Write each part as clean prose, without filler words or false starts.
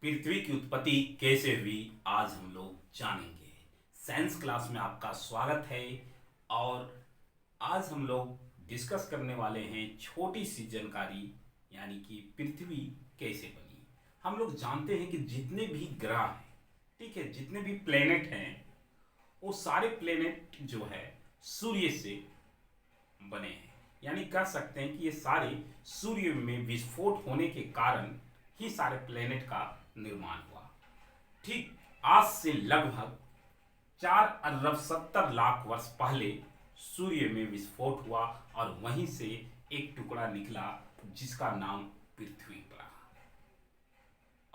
पृथ्वी की उत्पत्ति कैसे हुई आज हम लोग जानेंगे। साइंस क्लास में आपका स्वागत है। और आज हम लोग डिस्कस करने वाले हैं छोटी सी जानकारी, यानी कि पृथ्वी कैसे बनी। हम लोग जानते हैं कि जितने भी ग्रह हैं, ठीक है, जितने भी प्लेनेट हैं, वो सारे प्लेनेट जो है सूर्य से बने हैं। यानी कह सकते हैं कि ये सारे सूर्य में विस्फोट होने के कारण ही सारे प्लेनेट का निर्माण हुआ। ठीक आज से लगभग 4 अरब 70 लाख वर्ष पहले सूर्य में विस्फोट हुआ और वहीं से एक टुकड़ा निकला जिसका नाम पृथ्वी पड़ा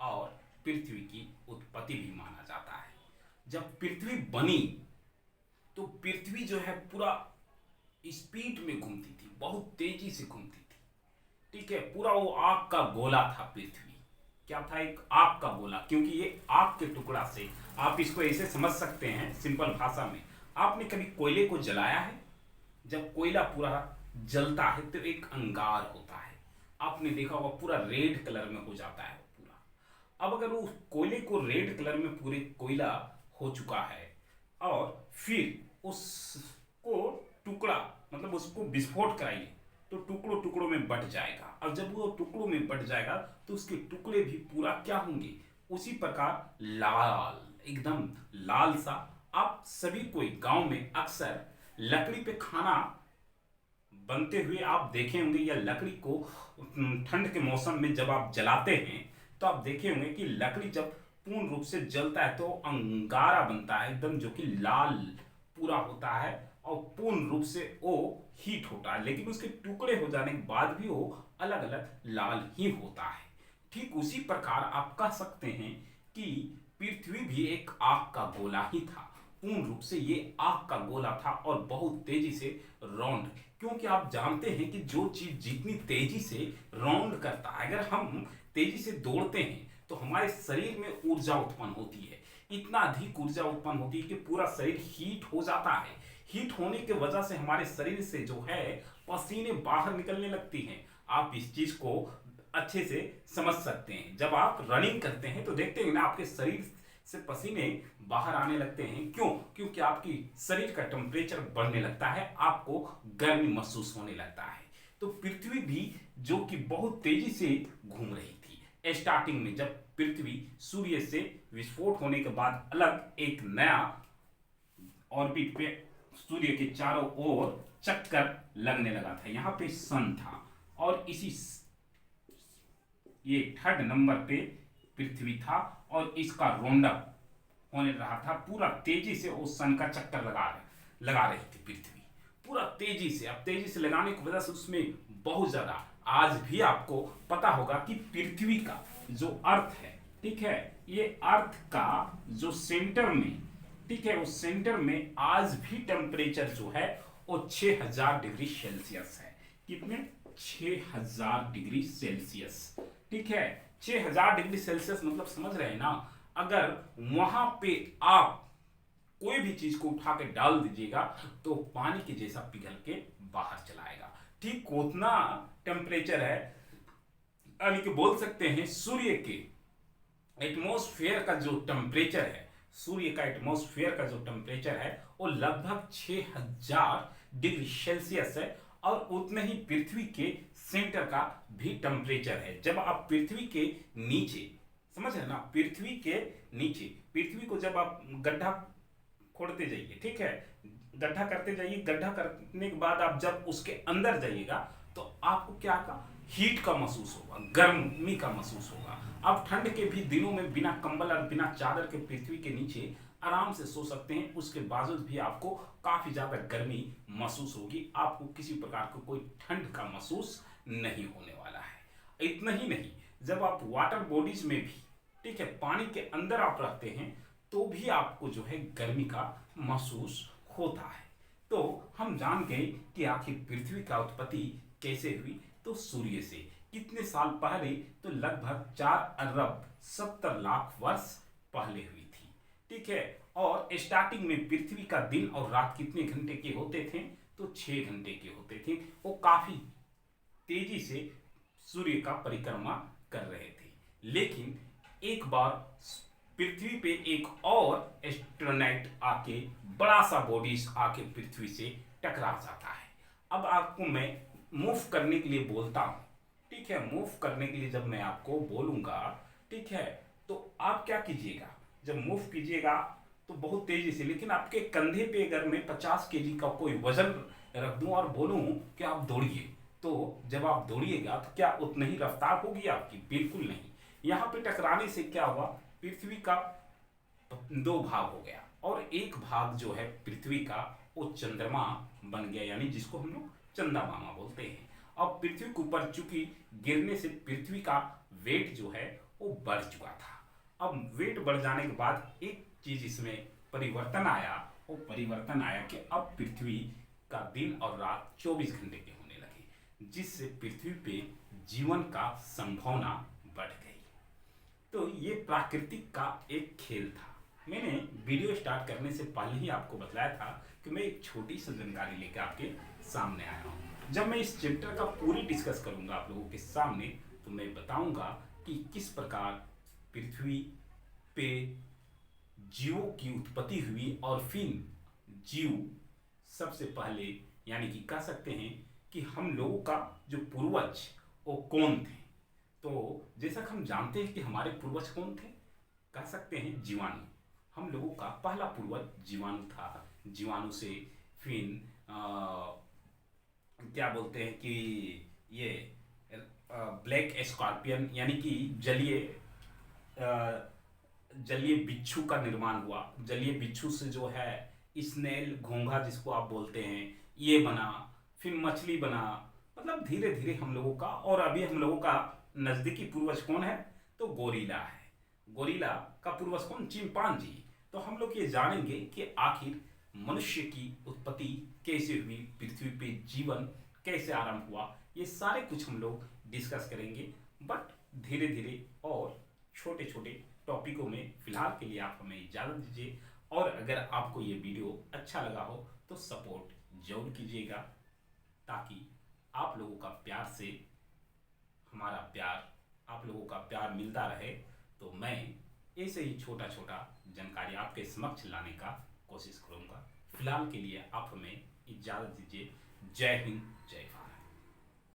और पृथ्वी की उत्पत्ति भी माना जाता है। जब पृथ्वी बनी तो पृथ्वी जो है पूरा स्पीड में घूमती थी, बहुत तेजी से घूमती थी, ठीक है। पूरा वो आग का गोला था। पृथ्वी क्या था? एक आग का गोला, क्योंकि ये आग के टुकड़ा से आप इसको ऐसे समझ सकते हैं सिंपल भाषा में। आपने कभी कोयले को जलाया है? जब कोयला पूरा जलता है तो एक अंगार होता है, आपने देखा होगा, पूरा रेड कलर में हो जाता है पूरा। अब अगर वो कोयले को रेड कलर में पूरे कोयला हो चुका है और फिर उसको टुकड़ा मतलब उसको विस्फोट कराइए तो टुकड़ों टुकड़ों में बट जाएगा। और जब वो टुकड़ों में बट जाएगा तो उसके टुकड़े भी पूरा क्या होंगे? उसी प्रकार लाल, एकदम लाल सा। आप सभी कोई गांव में अक्सर लकड़ी पे खाना बनते हुए आप देखे होंगे, या लकड़ी को ठंड के मौसम में जब आप जलाते हैं तो आप देखे होंगे कि लकड़ी जब पूर्ण रूप से जलता है तो अंगारा बनता है एकदम, जो कि लाल पूरा होता है और पूर्ण रूप से वो हीट होता है। लेकिन उसके टुकड़े हो जाने के बाद भी वो अलग अलग लाल ही होता है। ठीक उसी प्रकार आप कह सकते हैं कि पृथ्वी भी एक आग का गोला ही था। पूर्ण रूप से ये आग का गोला था और बहुत तेजी से राउंड, क्योंकि आप जानते हैं कि जो चीज जितनी तेजी से राउंड करता है, अगर हम तेजी से दौड़ते हैं तो हमारे शरीर में ऊर्जा उत्पन्न होती है। इतना अधिक ऊर्जा उत्पन्न होती है कि पूरा शरीर हीट हो जाता है। हीट होने की वजह से हमारे शरीर से जो है पसीने बाहर निकलने लगती हैं। आप इस चीज को अच्छे से समझ सकते हैं। जब आप रनिंग करते हैं तो देखते हैं ना, आपके शरीर से पसीने बाहर आने लगते हैं। क्यों? क्योंकि आपकी शरीर का टेम्परेचर बढ़ने लगता है, आपको गर्मी महसूस होने लगता है। तो पृथ्वी भी जो कि बहुत तेजी से घूम रही थी स्टार्टिंग में, जब पृथ्वी सूर्य से विस्फोट होने के बाद अलग एक नया ऑर्बिट पे सूर्य के चारों ओर चक्कर लगने लगा था। यहाँ पे सन था और इसी ये थर्ड नंबर पे पृथ्वी था और इसका राउंड अप होने रहा था। पूरा तेजी से उस सन का चक्कर लगा रही थी पृथ्वी, पूरा तेजी से। अब तेजी से लगाने की वजह से उसमें बहुत ज्यादा, आज भी आपको पता होगा कि पृथ्वी का जो अर्थ है, ठीक है, ये अर्थ का जो सेंटर में, ठीक है, उस सेंटर में आज भी टेम्परेचर जो है वो 6000 डिग्री सेल्सियस है। कितने? 6000 डिग्री सेल्सियस, ठीक है। 6000 डिग्री सेल्सियस मतलब समझ रहे हैं ना, अगर वहां पे आप कोई भी चीज को उठा के डाल दीजिएगा तो पानी के जैसा पिघल के बाहर चला आएगा। ठीक उतना टेम्परेचर है। यानी कि बोल सकते हैं सूर्य के एटमॉस्फेयर का जो टेम्परेचर है, सूर्य का एटमॉस्फेयर का जो टेम्परेचर है वो लगभग 6000 डिग्री सेल्सियस है। और उतना ही पृथ्वी के सेंटर का भी टेम्परेचर है। जब आप पृथ्वी के नीचे, समझ रहे ना, पृथ्वी के नीचे, पृथ्वी को जब आप गड्ढा खोदते जाइए, ठीक है, गड्ढा करते जाइए, गड्ढा करने के बाद आप जब उसके अंदर जाइएगा तो आपको क्या का हीट का महसूस होगा, गर्मी का महसूस होगा। आप ठंड के भी दिनों में बिना कंबल और बिना चादर के पृथ्वी के नीचे आराम से सो सकते हैं। उसके बावजूद भी आपको काफी ज्यादा गर्मी महसूस होगी, आपको किसी प्रकार को कोई ठंड का महसूस नहीं होने वाला है। इतना ही नहीं, जब आप वाटर बॉडीज में भी, ठीक है, पानी के अंदर आप रहते हैं तो भी आपको जो है गर्मी का महसूस होता है। तो हम जान गए कि आखिर पृथ्वी का उत्पत्ति कैसे हुई। तो सूर्य से कितने साल पहले? तो लगभग 4 अरब 70 लाख वर्ष पहले हुई थी, ठीक है। और स्टार्टिंग में पृथ्वी का दिन और रात कितने घंटे के होते थे? तो 6 घंटे के होते थे। वो काफी तेजी से सूर्य का परिक्रमा कर रहे थे। लेकिन एक बार पृथ्वी पे एक और एस्ट्रोनॉट आके बड़ा सा बॉडी आके पृथ्वी से टकरा जाता है। अब आपको मैं मूव करने के लिए बोलता हूँ, ठीक है, मूव करने के लिए जब मैं आपको बोलूँगा, ठीक है, तो आप क्या कीजिएगा, जब मूव कीजिएगा तो बहुत तेजी से, लेकिन आपके कंधे पे अगर मैं 50 केजी का कोई वजन रख दूं और बोलूं कि आप दौड़िए, तो जब आप दौड़िएगा तो क्या उतनी ही रफ्तार होगी आपकी? बिल्कुल नहीं। यहाँ पे टकराने से क्या हुआ, पृथ्वी का दो भाग हो गया और एक भाग जो है पृथ्वी का वो चंद्रमा बन गया, यानी जिसको हम लोग चंदा मामा बोलते हैं। अब पृथ्वी के ऊपर चूंकि गिरने से पृथ्वी का वेट जो है वो बढ़ चुका था। अब वेट बढ़ जाने के बाद एक चीज इसमें परिवर्तन आया, वो परिवर्तन आया कि अब पृथ्वी का दिन और रात 24 घंटे के होने लगे, जिससे पृथ्वी पे जीवन का संभावना बढ़ गई। तो ये प्राकृतिक का एक खेल था। मैंने वीडियो स्टार्ट करने से पहले ही आपको बताया था कि मैं एक छोटी सी जानकारी लेकर आपके सामने आया हूँ। जब मैं इस चैप्टर का पूरी डिस्कस करूंगा आप लोगों के सामने, तो मैं बताऊंगा कि किस प्रकार पृथ्वी पे जीवों की उत्पत्ति हुई और फिर जीव सबसे पहले, यानी कि कह सकते हैं कि हम लोगों का जो पूर्वज वो कौन थे। तो जैसा कि हम जानते हैं कि हमारे पूर्वज कौन थे, कह सकते हैं जीवाणु। हम लोगों का पहला पूर्वज जीवाणु था। जीवाणु से फिर क्या बोलते हैं कि ये ब्लैक स्कॉर्पियन, यानी कि जलीय जलीय बिच्छू का निर्माण हुआ। जलीय बिच्छू से जो है स्नेल, घोंघा जिसको आप बोलते हैं, ये बना, फिर मछली बना। मतलब धीरे धीरे हम लोगों का, और अभी हम लोगों का नजदीकी पूर्वज कौन है, तो गोरिल्ला है। गोरिल्ला का पूर्वज कौन, चिंपांजी। तो हम लोग ये जानेंगे कि आखिर मनुष्य की उत्पत्ति कैसे हुई, पृथ्वी पे जीवन कैसे आरंभ हुआ, ये सारे कुछ हम लोग डिस्कस करेंगे, बट धीरे धीरे और छोटे छोटे टॉपिकों में। फिलहाल के लिए आप हमें इजाज़त दीजिए, और अगर आपको ये वीडियो अच्छा लगा हो तो सपोर्ट जरूर कीजिएगा, ताकि आप लोगों का प्यार से हमारा प्यार, आप लोगों का प्यार मिलता रहे। तो मैं ऐसे ही छोटा छोटा जानकारी आपके समक्ष लाने का कोशिश करूँगा। फिलहाल के लिए आप हमें इजाज़त दीजिए। जय हिंद, जय भारत।